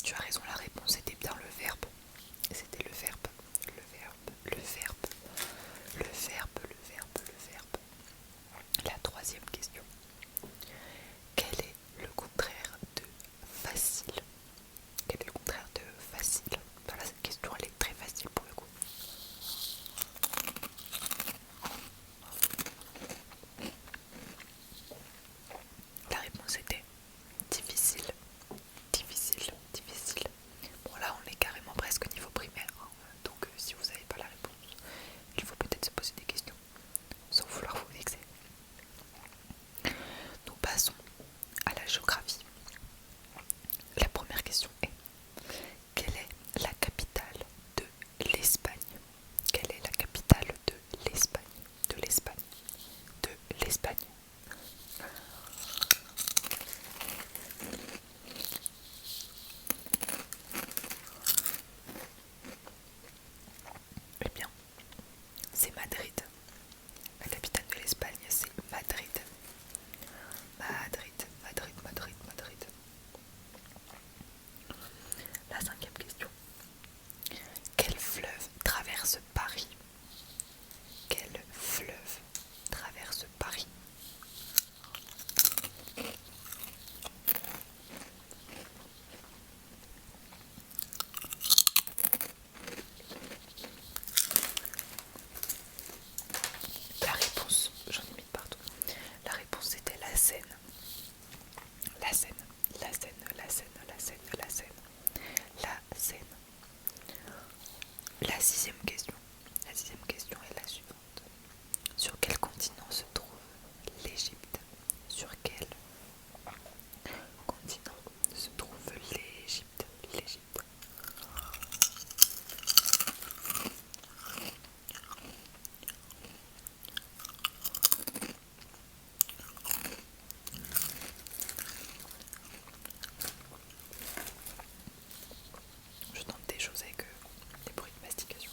Tu as raison, la réponse était bien le verbe. C'était le verbe, le verbe, le verbe, le verbe, le verbe, le verbe. La troisième question. Quel est le contraire de facile? Quel est le contraire de facile? Voilà, cette question elle est très facile pour le coup. La réponse était difficile, difficile, difficile. Bon là on est carrément presque au niveau primaire, hein. Donc si vous n'avez pas la réponse, il faut peut-être se poser des questions, sans vouloir vous vexer. Nous passons à la géographie. La première question est: quelle est la capitale de l'Espagne? Quelle est la capitale de l'Espagne? De l'Espagne. De l'Espagne. Eh bien, c'est Madrid. La capitale de l'Espagne, c'est Madrid. Madrid, Madrid, Madrid, Madrid. La cinquième question. Quel fleuve traverse Paris? Quel fleuve traverse Paris? La réponse, j'en ai mis partout. La réponse c'était la Seine. La Seine, la Seine, la Seine, la Seine, la Seine, la Seine. La sixième question. La sixième question est la suivante. Sur quel continent se trouve l'Égypte? Sur quel continent se trouve l'Égypte? L'Égypte. Je tente des choses avec des bruits de mastication.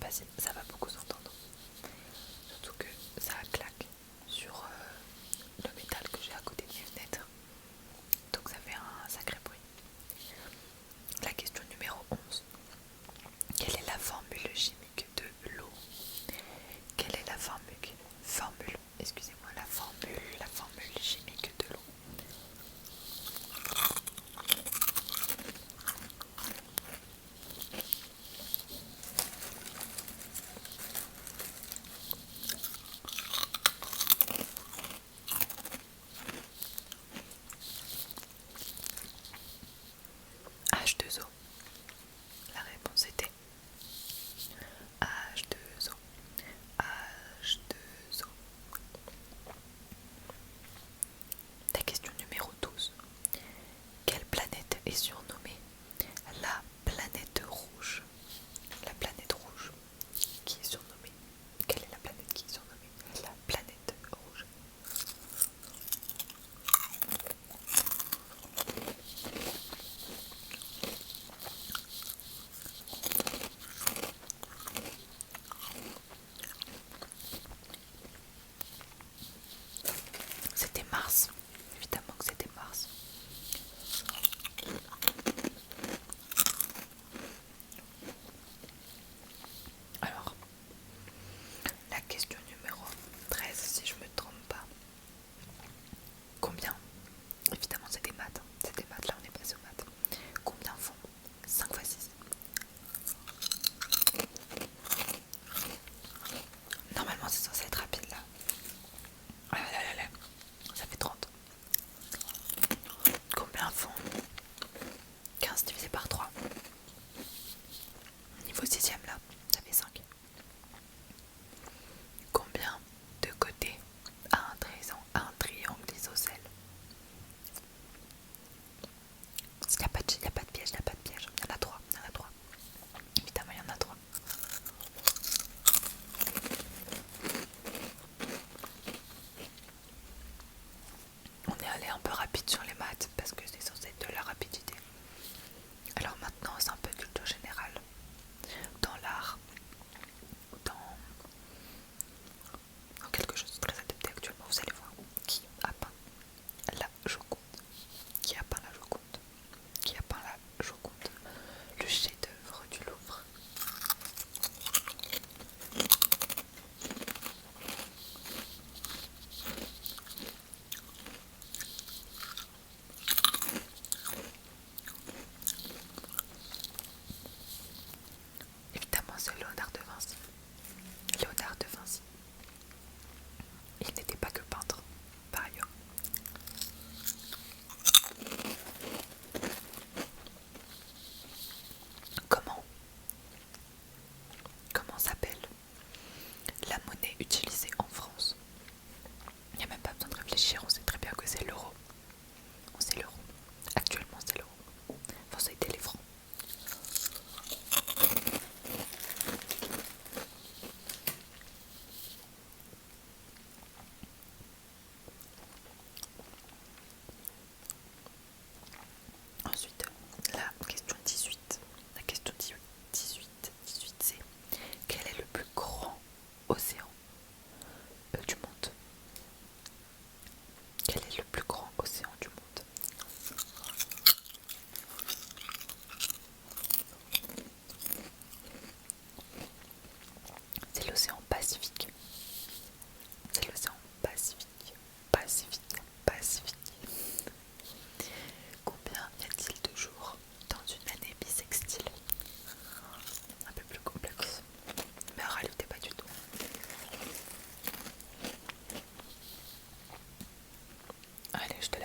facile, ça va beaucoup s'entendre. Surtout que ça claque sur le métal que j'ai à côté de mes fenêtres. Donc ça fait un sacré bruit. La question numéro 11. Quelle est la formule chimique de l'eau? Quelle est la formule chimique de l'eau? H2O. La réponse était H2O. H2O. La question numéro 12. Quelle planète est surnommée la planète rouge? La planète rouge qui est surnommée. Quelle est la planète qui est surnommée la planète rouge? C'était Mars. Évidemment que c'était Mars. Alors, la question numéro 13, si je me trompe pas. Combien? Évidemment, c'est des maths. C'est des maths, là on est passé aux maths. Combien font 5 fois 6? Normalement, c'est censé être rapide là. Ah là là là, ça fait 30. Combien font 15 divisé par 3? Niveau 6ème là, ça fait 5. Combien de côtés a un triangle isocèle? Il n'y a pas de piège, il n'y a pas de piège. Il y en a 3, Évidemment, il y en a 3. On est allé un peu rapide sur les maths parce que c'est censé être de la rapidité. Alors maintenant, c'est un peu culture générale. Dans l'art, dans quelque chose de très adapté actuellement, vous allez voir. Qui a peint la Joconde? Qui a peint la Joconde? Qui a peint la Joconde? Le chef-d'œuvre du Louvre. Évidemment, c'est Léonard de Vinci. Léonard de Vinci. Il n'était pas que peintre, par ailleurs. Comment s'appelle la monnaie utilisée en France? Il n'y a même pas besoin de réfléchir, on sait très bien que c'est l'euro. On sait l'euro. Actuellement, c'est l'euro. Enfin, ça a été les francs. Ensuite, la question 18. La question 18, c'est quel est le plus grand océan du monde? Quel est le plus grand océan du monde? C'est l'océan Pacifique. C'est l'océan Pacifique. Pacifique. Combien y a-t-il de jours dans une année bissextile? Un peu plus complexe, mais en réalité pas du tout. Allez, je te